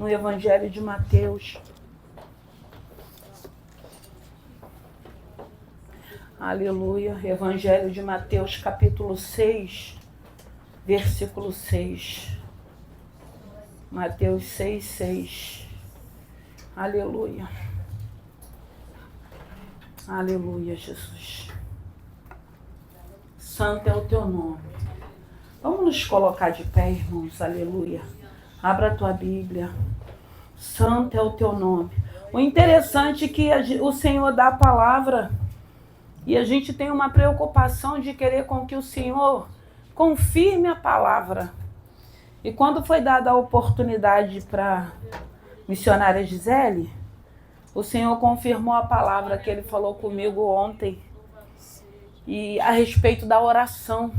no Evangelho de Mateus. Aleluia. Evangelho de Mateus, capítulo 6, versículo 6. Mateus 6, 6. Aleluia. Aleluia, Jesus. Santo é o teu nome. Vamos nos colocar de pé, irmãos. Aleluia. Abra a tua Bíblia. Santo é o teu nome. O interessante é que o Senhor dá a palavra e a gente tem uma preocupação de querer com que o Senhor confirme a palavra. E quando foi dada a oportunidade para missionária Gisele, o Senhor confirmou a palavra que Ele falou comigo ontem e a respeito da oração.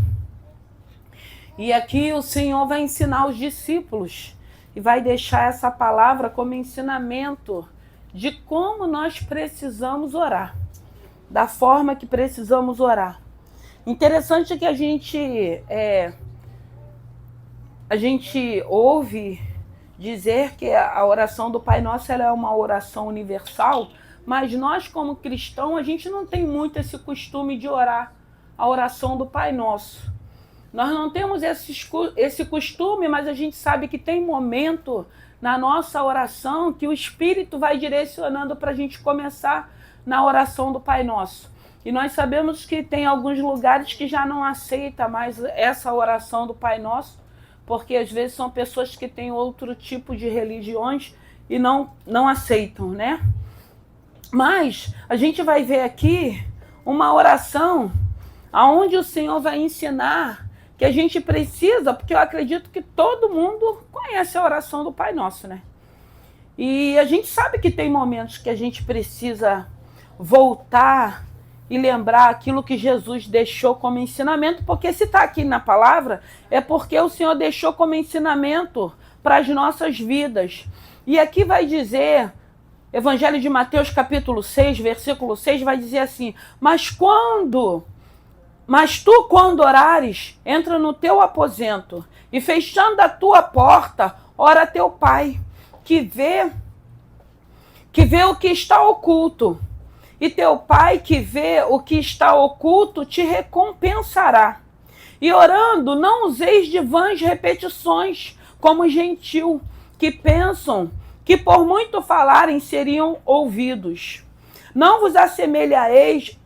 E aqui o Senhor vai ensinar os discípulos e vai deixar essa palavra como ensinamento de como nós precisamos orar, da forma que precisamos orar. Interessante que a gente ouve dizer que a oração do Pai Nosso ela é uma oração universal, mas nós como cristãos a gente não tem muito esse costume de orar a oração do Pai Nosso. Nós não temos esse costume, mas a gente sabe que tem momento na nossa oração que o Espírito vai direcionando para a gente começar na oração do Pai Nosso. E nós sabemos que tem alguns lugares que já não aceita mais essa oração do Pai Nosso, porque às vezes são pessoas que têm outro tipo de religiões e não aceitam, né? Mas a gente vai ver aqui uma oração onde o Senhor vai ensinar que a gente precisa, porque eu acredito que todo mundo conhece a oração do Pai Nosso, né? E a gente sabe que tem momentos que a gente precisa voltar e lembrar aquilo que Jesus deixou como ensinamento, porque se está aqui na palavra, é porque o Senhor deixou como ensinamento para as nossas vidas. E aqui vai dizer, Evangelho de Mateus, capítulo 6, versículo 6, vai dizer assim: Mas tu, quando orares, entra no teu aposento, e fechando a tua porta, ora a teu Pai, que vê o que está oculto. E teu Pai, que vê o que está oculto, te recompensará. E orando, não useis de vãs repetições, como gentil, que pensam que por muito falarem seriam ouvidos. Não vos assemelheis,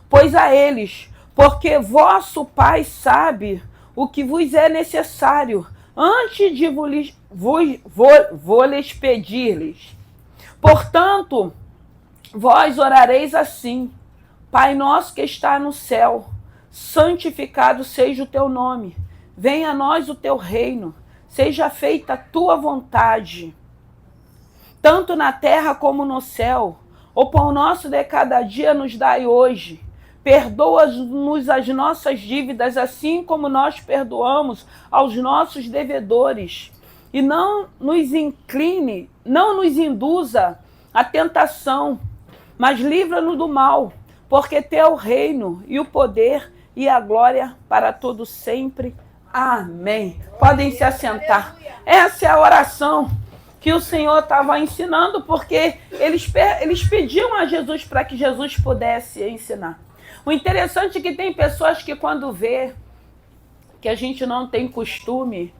pois a eles, porque vosso Pai sabe o que vos é necessário, antes de vos pedir-lhes. Portanto, vós orareis assim: Pai nosso que está no céu, santificado seja o teu nome. Venha a nós o teu reino. Seja feita a tua vontade, tanto na terra como no céu. O pão nosso de cada dia nos dai hoje. Perdoa-nos as nossas dívidas, assim como nós perdoamos aos nossos devedores. E não nos induza à tentação, mas livra-nos do mal, porque teu é o reino e o poder e a glória para todo sempre. Amém. Podem se assentar. Essa é a oração que o Senhor estava ensinando, porque eles pediam a Jesus para que Jesus pudesse ensinar. O interessante é que tem pessoas que quando vê que a gente não tem costume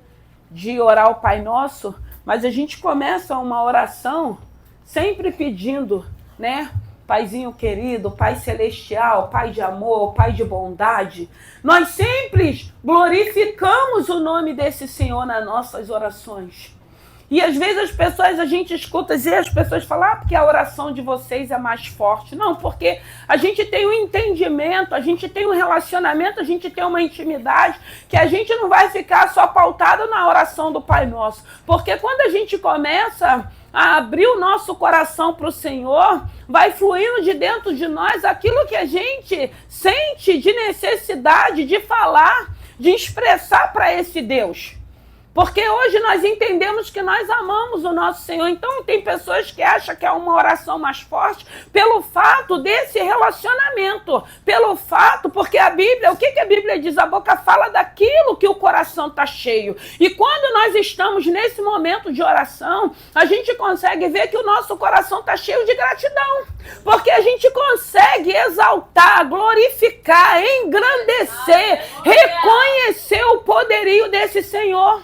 de orar o Pai Nosso, mas a gente começa uma oração sempre pedindo, né? Paizinho querido, Pai celestial, Pai de amor, Pai de bondade. Nós sempre glorificamos o nome desse Senhor nas nossas orações. E às vezes a gente escuta e as pessoas falam, porque a oração de vocês é mais forte. Não, porque a gente tem um entendimento, a gente tem um relacionamento, a gente tem uma intimidade, que a gente não vai ficar só pautado na oração do Pai Nosso. Porque quando a gente começa a abrir o nosso coração para o Senhor, vai fluindo de dentro de nós aquilo que a gente sente de necessidade de falar, de expressar para esse Deus. Porque hoje nós entendemos que nós amamos o nosso Senhor. Então tem pessoas que acham que é uma oração mais forte pelo fato desse relacionamento. Pelo fato, porque a Bíblia, o que a Bíblia diz? A boca fala daquilo que o coração está cheio. E quando nós estamos nesse momento de oração, a gente consegue ver que o nosso coração está cheio de gratidão. Porque a gente consegue exaltar, glorificar, engrandecer, reconhecer o poderio desse Senhor.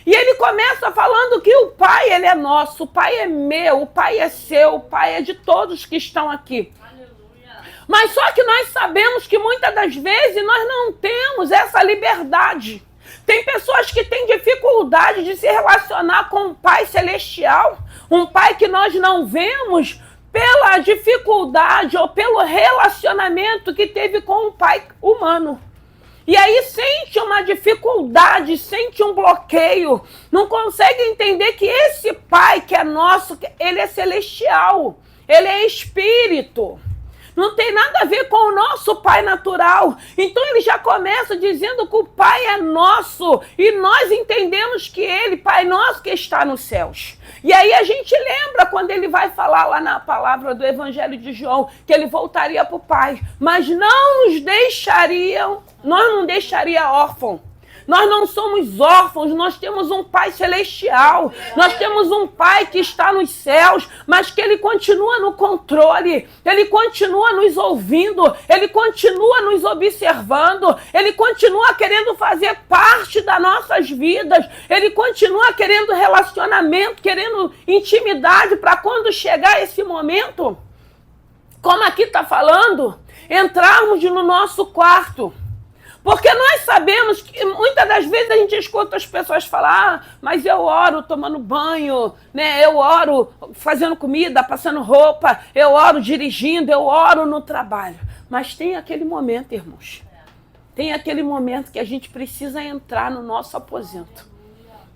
E ele começa falando que o Pai, ele é nosso, o Pai é meu, o Pai é seu, o Pai é de todos que estão aqui. Aleluia. Mas só que nós sabemos que muitas das vezes nós não temos essa liberdade. Tem pessoas que têm dificuldade de se relacionar com um Pai celestial, um Pai que nós não vemos pela dificuldade ou pelo relacionamento que teve com um Pai humano. E aí sente uma dificuldade, sente um bloqueio, não consegue entender que esse Pai que é nosso, ele é celestial, ele é espírito. Não tem nada a ver com o nosso Pai natural. Então ele já começa dizendo que o Pai é nosso e nós entendemos que ele, Pai nosso que está nos céus. E aí a gente lembra quando ele vai falar lá na palavra do Evangelho de João, que ele voltaria para o Pai, mas não nos deixaria, nós não deixaria órfão. Nós não somos órfãos, nós temos um Pai celestial, nós temos um Pai que está nos céus, mas que ele continua no controle, ele continua nos ouvindo, ele continua nos observando, ele continua querendo fazer parte das nossas vidas, ele continua querendo relacionamento, querendo intimidade para quando chegar esse momento, como aqui está falando, entrarmos no nosso quarto. Porque nós sabemos que muitas das vezes a gente escuta as pessoas falar, mas eu oro tomando banho, né? Eu oro fazendo comida, passando roupa, eu oro dirigindo, eu oro no trabalho. Mas tem aquele momento, irmãos, tem aquele momento que a gente precisa entrar no nosso aposento.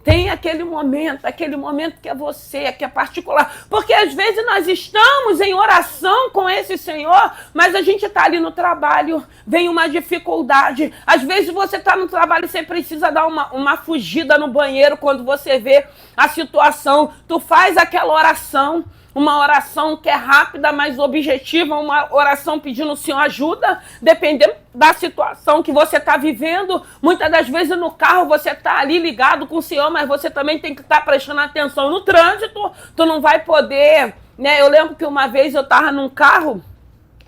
Tem aquele momento que é você, que é particular. Porque às vezes nós estamos em oração com esse Senhor, mas a gente está ali no trabalho, vem uma dificuldade. Às vezes você está no trabalho e você precisa dar uma fugida no banheiro quando você vê a situação. Tu faz aquela oração, uma oração que é rápida, mas objetiva, uma oração pedindo ao Senhor ajuda, dependendo da situação que você está vivendo. Muitas das vezes no carro você está ali ligado com o Senhor, mas você também tem que estar prestando atenção no trânsito, tu não vai poder, né? Eu lembro que uma vez eu estava num carro,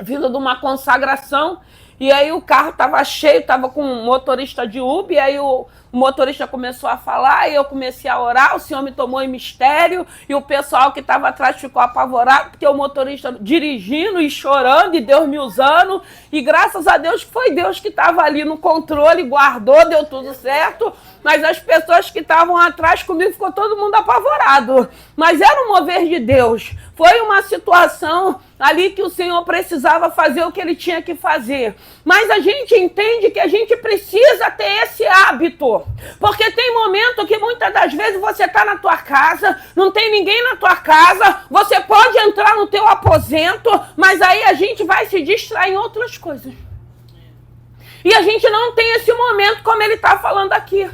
vindo de uma consagração, e aí o carro estava cheio, estava com um motorista de Uber, e aí o motorista começou a falar, e eu comecei a orar, o Senhor me tomou em mistério, e o pessoal que estava atrás ficou apavorado, porque o motorista dirigindo e chorando, e Deus me usando, e graças a Deus foi Deus que estava ali no controle, guardou, deu tudo certo, mas as pessoas que estavam atrás comigo, ficou todo mundo apavorado. Mas era um mover de Deus, foi uma situação ali que o Senhor precisava fazer o que ele tinha que fazer. Mas a gente entende que a gente precisa ter esse hábito. Porque tem momento que muitas das vezes você está na tua casa, não tem ninguém na tua casa, você pode entrar no teu aposento, mas aí a gente vai se distrair em outras coisas. E a gente não tem esse momento como ele está falando aqui.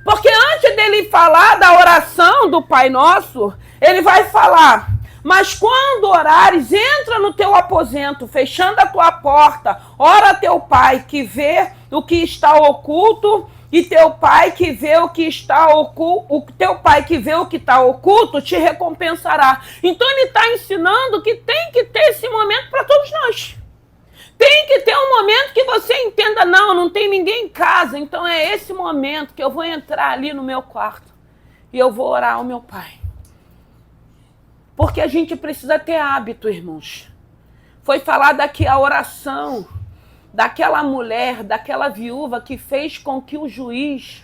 Porque antes dele falar da oração do Pai Nosso, ele vai falar: mas quando orares, entra no teu aposento, fechando a tua porta, ora a teu Pai que vê o que está oculto, e teu Pai que vê o que está oculto, teu Pai que vê o que está oculto te recompensará. Então ele está ensinando que tem que ter esse momento para todos nós. Tem que ter um momento que você entenda, não tem ninguém em casa, então é esse momento que eu vou entrar ali no meu quarto e eu vou orar ao meu Pai. Porque a gente precisa ter hábito, irmãos. Foi falada aqui a oração daquela mulher, daquela viúva que fez com que o juiz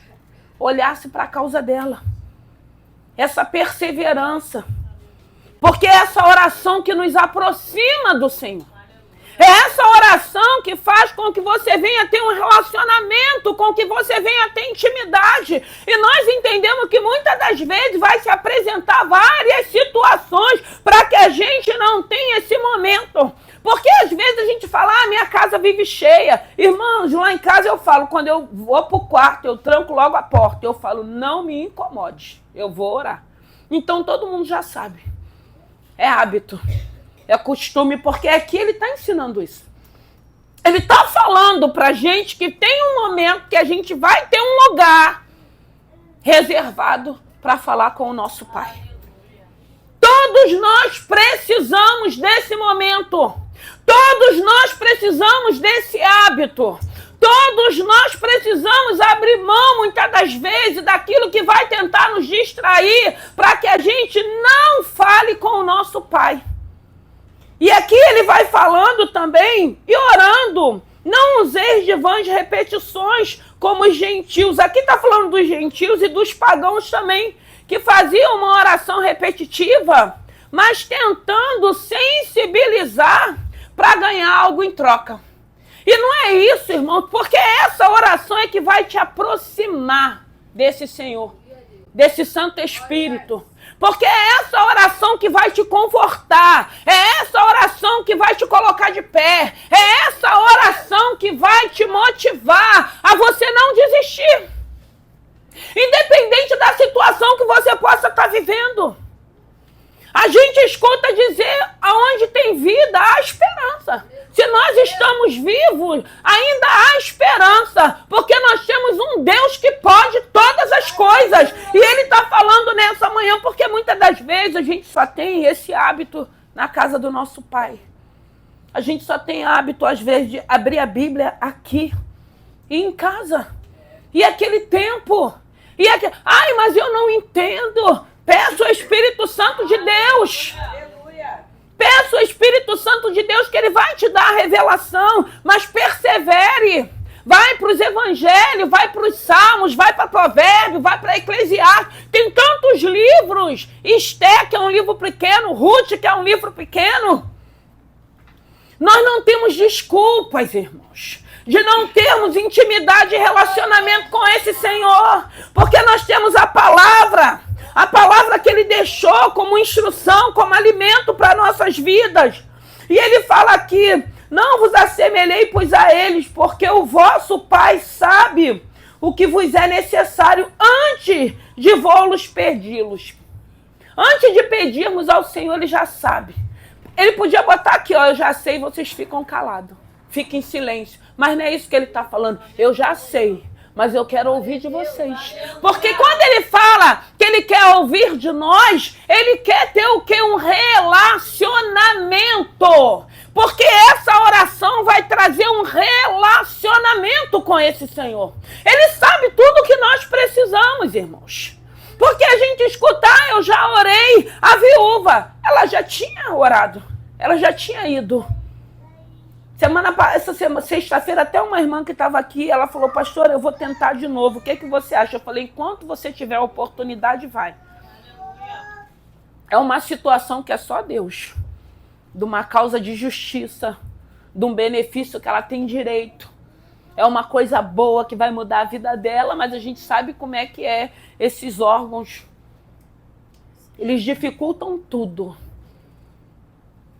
olhasse para a causa dela. Essa perseverança. Porque é essa oração que nos aproxima do Senhor. É essa oração que faz com que você venha ter um relacionamento, com que você venha ter intimidade. E nós entendemos que muitas das vezes vai se apresentar várias situações para que a gente não tenha esse momento. Porque às vezes a gente fala, minha casa vive cheia. Irmãos, lá em casa eu falo, quando eu vou pro quarto, eu tranco logo a porta. Eu falo, não me incomode, eu vou orar. Então todo mundo já sabe. É hábito, é costume, porque aqui ele está ensinando isso. Ele está falando pra gente que tem um momento que a gente vai ter um lugar reservado para falar com o nosso Pai. Todos nós precisamos desse momento. Todos nós precisamos desse hábito. Todos nós precisamos abrir mão, muitas das vezes, daquilo que vai tentar nos distrair para que a gente não fale com o nosso Pai. E aqui ele vai falando também e orando. Não useis de vãs repetições como os gentios. Aqui está falando dos gentios e dos pagãos também, que faziam uma oração repetitiva, mas tentando sensibilizar para ganhar algo em troca. E não é isso, irmão, porque essa oração é que vai te aproximar desse Senhor, desse Santo Espírito. Porque é essa oração que vai te confortar, é essa oração que vai te colocar de pé, é essa oração que vai te motivar a você não desistir. Independente da situação que você possa estar vivendo. A gente escuta dizer, aonde tem vida, há esperança. Se nós estamos vivos, ainda há esperança, porque nós temos um Deus que pode todas as coisas. E Ele está falando nessa manhã, porque muitas das vezes a gente só tem esse hábito na casa do nosso Pai. A gente só tem hábito, às vezes, de abrir a Bíblia aqui e em casa. E aquele tempo. Mas eu não entendo. Peço ao Espírito Santo de Deus. Peço ao Espírito Santo de Deus que Ele vai te dar a revelação, mas persevere. Vai para os evangelhos, vai para os salmos, vai para Provérbios, vai para Eclesiastes. Tem tantos livros. Esté, que é um livro pequeno, Ruth, que é um livro pequeno. Nós não temos desculpas, irmãos, de não termos intimidade e relacionamento com esse Senhor, porque nós temos a palavra que Ele deixou como instrução, como alimento para nossas vidas. E Ele fala aqui, não vos assemelhei, pois, a eles, porque o vosso Pai sabe o que vos é necessário antes de vou-los pedi-los. Antes de pedirmos ao Senhor, Ele já sabe. Ele podia botar aqui, eu já sei, vocês ficam calados. Fiquem em silêncio. Mas não é isso que Ele está falando. Eu já sei, mas eu quero ouvir de vocês. Porque quando Ele fala que Ele quer ouvir de nós, Ele quer ter o quê? Um relacionamento. Porque essa oração vai trazer um relacionamento com esse Senhor. Ele sabe tudo o que nós precisamos, irmãos. Porque a gente escuta, eu já orei. A viúva, ela já tinha orado. Ela já tinha ido. Essa sexta-feira, até uma irmã que estava aqui, ela falou, pastor, eu vou tentar de novo. O que você acha? Eu falei, enquanto você tiver a oportunidade, vai. É uma situação que é só Deus. De uma causa de justiça, de um benefício que ela tem direito. É uma coisa boa que vai mudar a vida dela, mas a gente sabe como é que é esses órgãos. Eles dificultam tudo.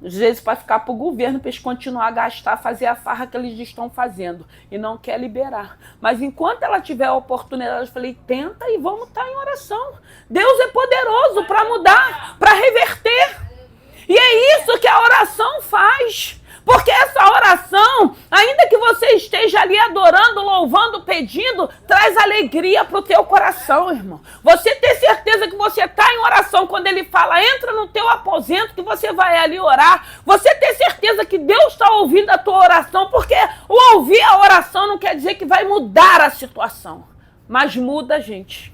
Às vezes para ficar para o governo, para eles continuar a gastar, fazer a farra que eles estão fazendo. E não quer liberar. Mas enquanto ela tiver a oportunidade, eu falei, tenta e vamos estar em oração. Deus é poderoso para mudar, para reverter. E é isso que a oração faz. Porque essa oração, ainda que você esteja ali adorando, louvando, pedindo, traz alegria para o teu coração, irmão. Você ter certeza que você está em oração, quando Ele fala, entra no teu aposento, que você vai ali orar. Você ter certeza que Deus está ouvindo a tua oração, porque o ouvir a oração não quer dizer que vai mudar a situação. Mas muda, gente.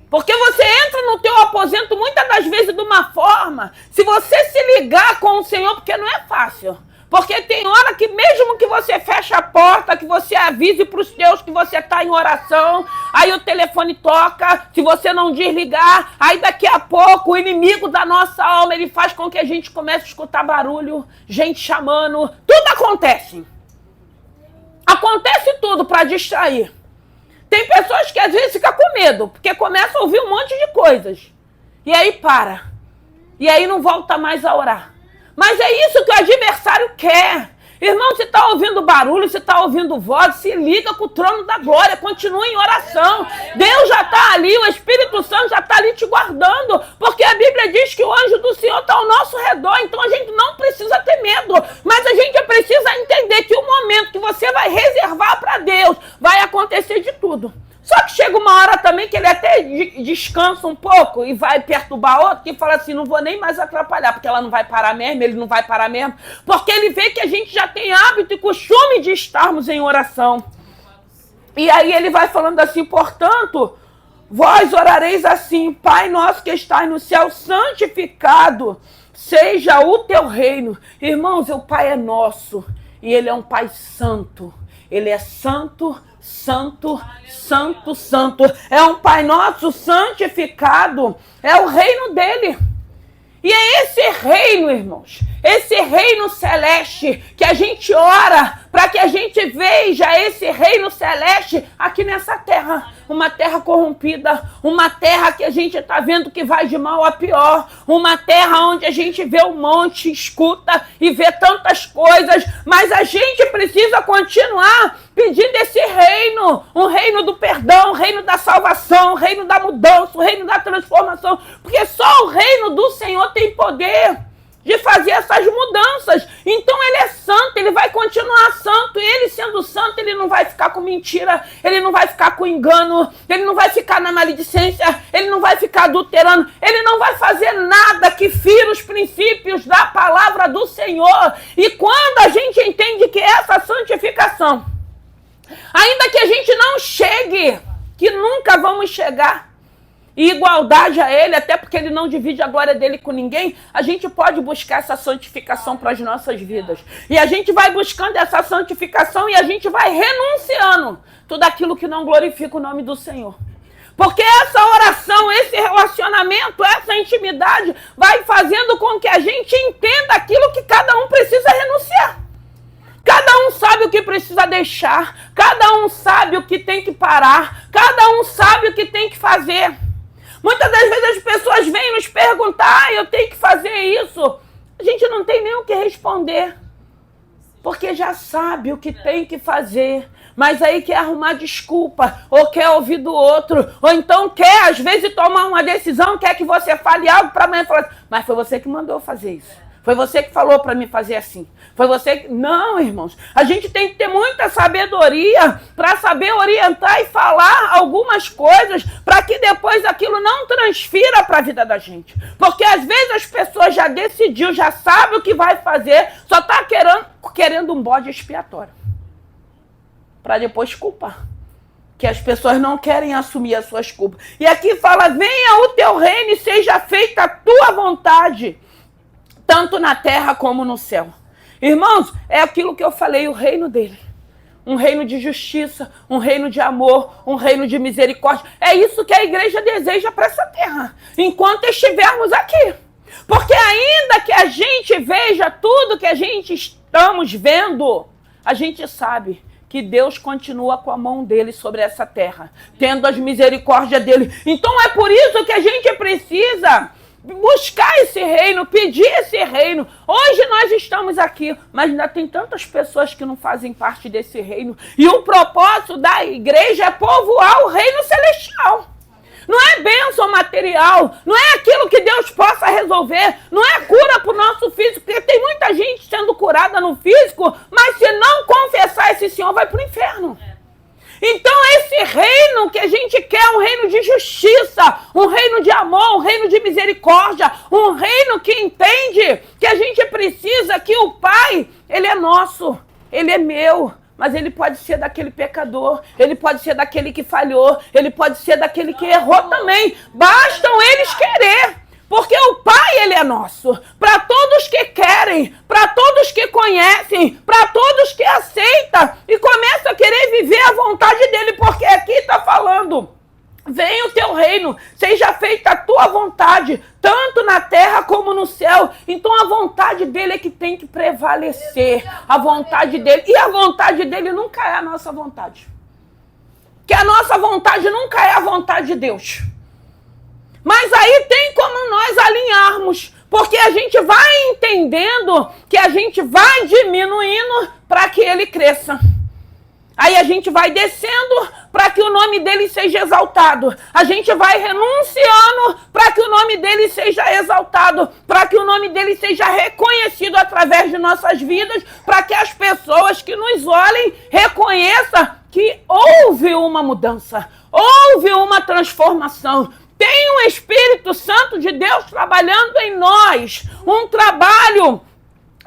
Porque você entra no teu aposento muitas das vezes de uma forma, se você se ligar com o Senhor, porque não é fácil. Porque tem hora que mesmo que você feche a porta, que você avise para os teus que você está em oração, aí o telefone toca, se você não desligar, aí daqui a pouco o inimigo da nossa alma, ele faz com que a gente comece a escutar barulho, gente chamando, tudo acontece. Acontece tudo para distrair. Tem pessoas que às vezes ficam com medo, porque começam a ouvir um monte de coisas. E aí para. E aí não volta mais a orar. Mas é isso que o adversário quer. Irmão, você está ouvindo barulho, você está ouvindo voz, se liga com o trono da glória, continue em oração. Deus já está ali, o Espírito Santo já está ali te guardando, porque a Bíblia diz que o anjo do Senhor está ao nosso redor, então a gente não precisa ter medo, mas a gente precisa entender que o momento que você vai reservar para Deus, vai acontecer de tudo. Só que chega uma hora também que ele até descansa um pouco e vai perturbar outro, que fala assim, não vou nem mais atrapalhar, porque ela não vai parar mesmo, ele não vai parar mesmo, porque ele vê que a gente já tem hábito e costume de estarmos em oração. E aí ele vai falando assim, portanto, vós orareis assim, Pai nosso que estás no céu, santificado seja o teu reino. Irmãos, o Pai é nosso e ele é um Pai santo, ele é santo, santo, santo, santo. É um Pai nosso santificado. É o reino dele. E é esse reino, irmãos, esse reino celeste que a gente ora para que a gente veja esse reino celeste aqui nessa terra. Uma terra corrompida, uma terra que a gente está vendo que vai de mal a pior, uma terra onde a gente vê um monte, escuta e vê tantas coisas, mas a gente precisa continuar pedindo esse reino, um reino do perdão, um reino da salvação, um reino da mudança, um reino da transformação, porque só o reino do Senhor tem poder de fazer essas mudanças. Então ele é santo, ele vai continuar santo, e ele sendo santo, ele não vai ficar com mentira, ele não vai ficar com engano, ele não vai ficar na maledicência, ele não vai ficar adulterando, ele não vai fazer nada que fira os princípios da palavra do Senhor. E quando a gente entende que essa santificação, ainda que a gente não chegue, que nunca vamos chegar, e igualdade a ele, até porque ele não divide a glória dele com ninguém, a gente pode buscar essa santificação para as nossas vidas. E a gente vai buscando essa santificação e a gente vai renunciando tudo aquilo que não glorifica o nome do Senhor. Porque essa oração, esse relacionamento, essa intimidade vai fazendo com que a gente entenda aquilo que cada um precisa renunciar. Cada um sabe o que precisa deixar, cada um sabe o que tem que parar, cada um sabe o que tem que fazer. Muitas das vezes as pessoas vêm nos perguntar, eu tenho que fazer isso. A gente não tem nem o que responder, porque já sabe o que tem que fazer, mas aí quer arrumar desculpa, ou quer ouvir do outro, ou então quer, às vezes, tomar uma decisão, quer que você fale algo para amanhã e falar, mas foi você que mandou fazer isso. Foi você que falou para mim fazer assim. Foi você que... Não, irmãos. A gente tem que ter muita sabedoria para saber orientar e falar algumas coisas para que depois aquilo não transfira para a vida da gente. Porque às vezes as pessoas já decidiu, já sabe o que vai fazer, só está querendo um bode expiatório. Para depois culpar. Que as pessoas não querem assumir as suas culpas. E aqui fala, venha o teu reino e seja feita a tua vontade, tanto na terra como no céu. Irmãos, é aquilo que eu falei, o reino dele. Um reino de justiça, um reino de amor, um reino de misericórdia. É isso que a igreja deseja para essa terra, enquanto estivermos aqui. Porque ainda que a gente veja tudo que a gente estamos vendo, a gente sabe que Deus continua com a mão dele sobre essa terra, tendo as misericórdias dele. Então é por isso que a gente precisa buscar esse reino, pedir esse reino. Hoje nós estamos aqui, mas ainda tem tantas pessoas que não fazem parte desse reino. E o propósito da igreja é povoar o reino celestial. Não é bênção material, não é aquilo que Deus possa resolver, não é cura para o nosso físico, porque tem muita gente sendo curada no físico, mas se não confessar esse Senhor, vai para o inferno. Então esse reino que a gente quer é um reino de justiça, um reino de amor, um reino de misericórdia, um reino que entende que a gente precisa, que o Pai, ele é nosso, ele é meu, mas ele pode ser daquele pecador, ele pode ser daquele que falhou, ele pode ser daquele que errou também, bastam eles querer. Porque o Pai, ele é nosso, para todos que querem, para todos que conhecem, para todos que aceitam e começam a querer viver a vontade dele, porque aqui está falando, venha o teu reino, seja feita a tua vontade, tanto na terra como no céu. Então a vontade dele é que tem que prevalecer, a vontade dele, e a vontade dele nunca é a nossa vontade, que a nossa vontade nunca é a vontade de Deus. Mas aí tem como nós alinharmos, Porque a gente vai entendendo que a gente vai diminuindo para que ele cresça. Aí a gente vai descendo para que o nome dele seja exaltado. A gente vai renunciando para que o nome dele seja exaltado, para que o nome dele seja reconhecido através de nossas vidas, para que as pessoas que nos olhem reconheçam que houve uma mudança, houve uma transformação. Tem um Espírito Santo de Deus trabalhando em nós, um trabalho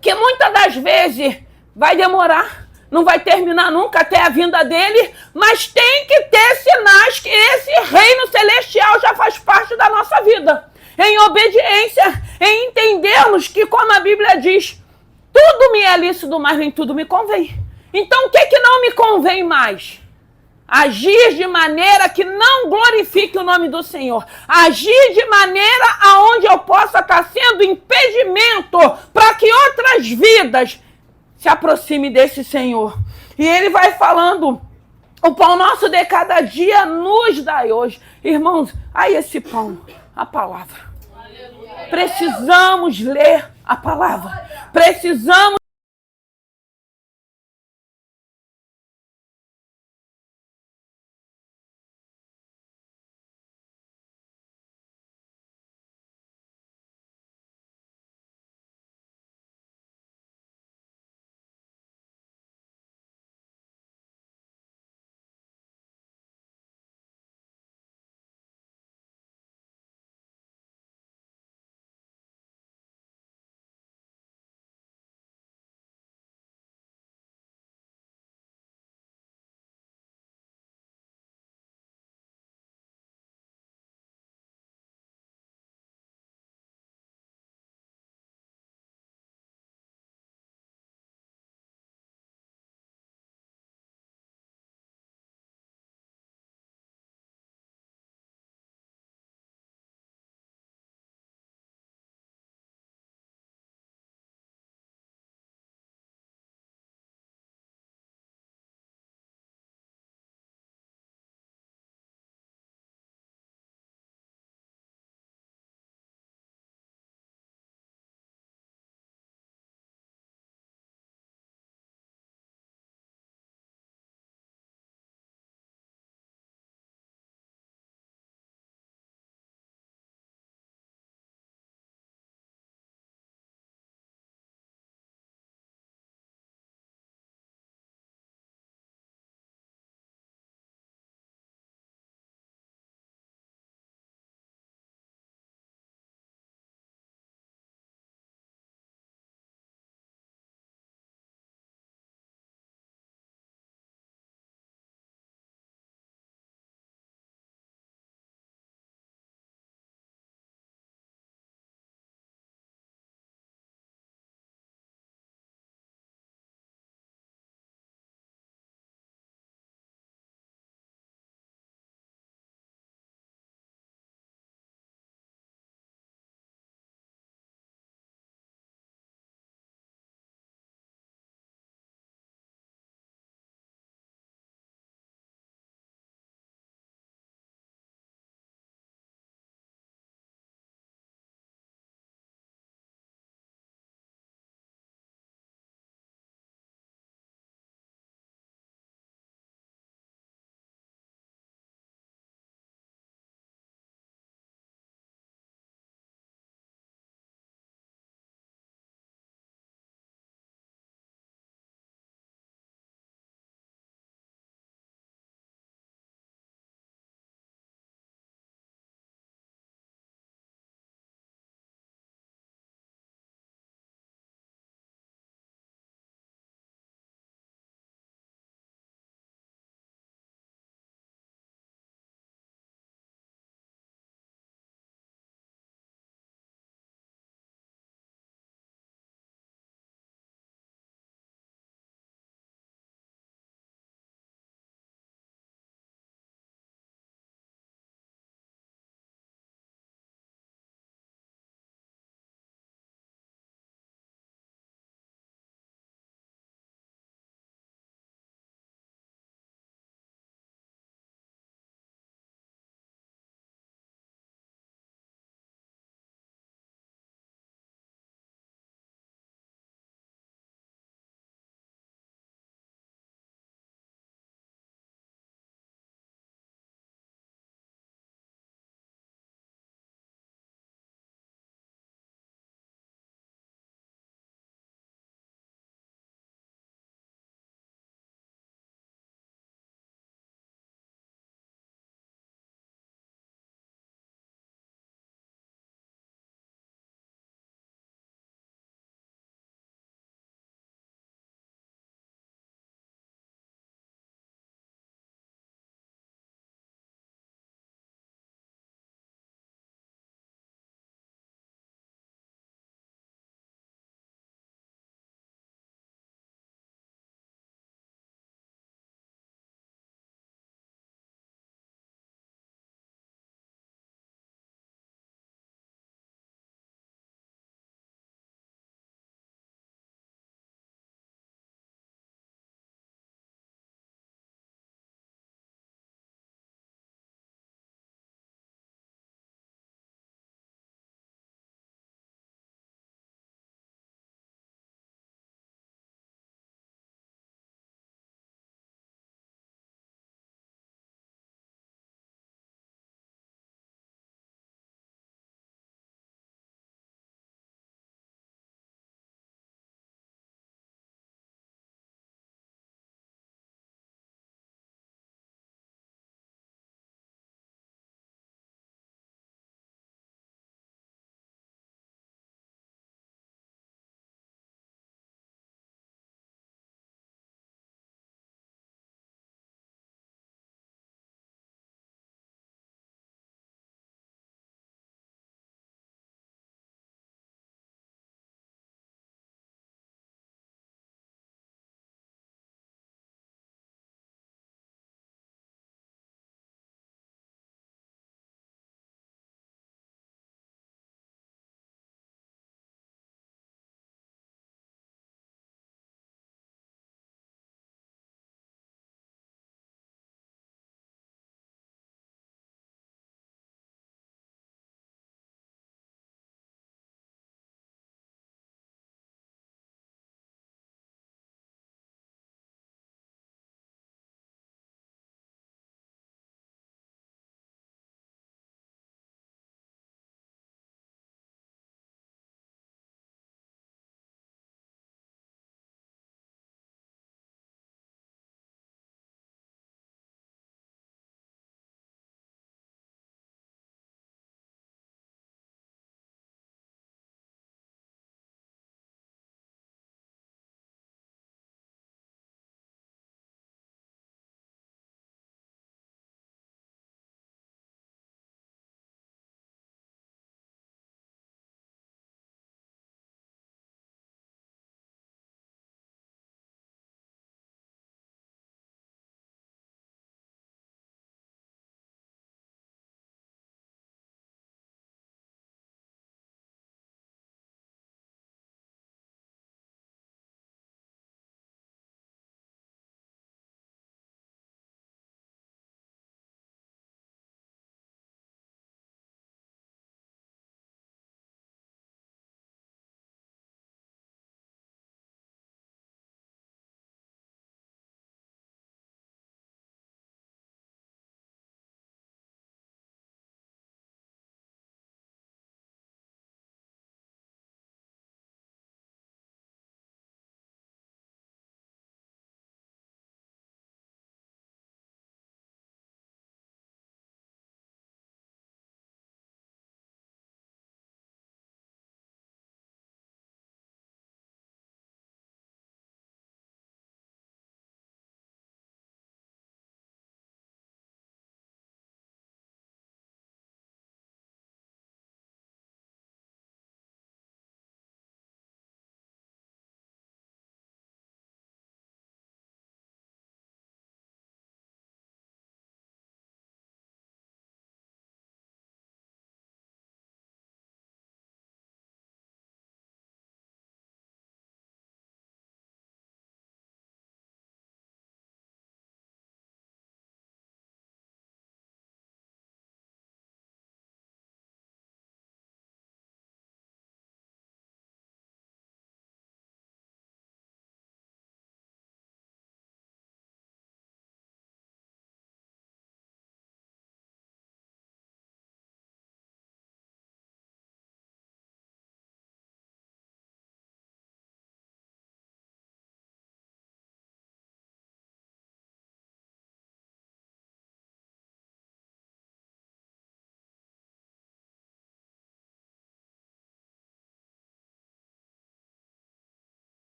que muitas das vezes vai demorar, não vai terminar nunca até a vinda dele, mas tem que ter sinais que esse reino celestial já faz parte da nossa vida. Em obediência, em entendermos que, como a Bíblia diz, tudo me é lícito, mas nem tudo me convém. Então, o que não me convém mais? Agir de maneira que não glorifique o nome do Senhor. Agir de maneira aonde eu possa estar sendo impedimento para que outras vidas se aproxime desse Senhor. E ele vai falando, o pão nosso de cada dia nos dai hoje. Irmãos, aí esse pão, a palavra. Precisamos ler a palavra. Precisamos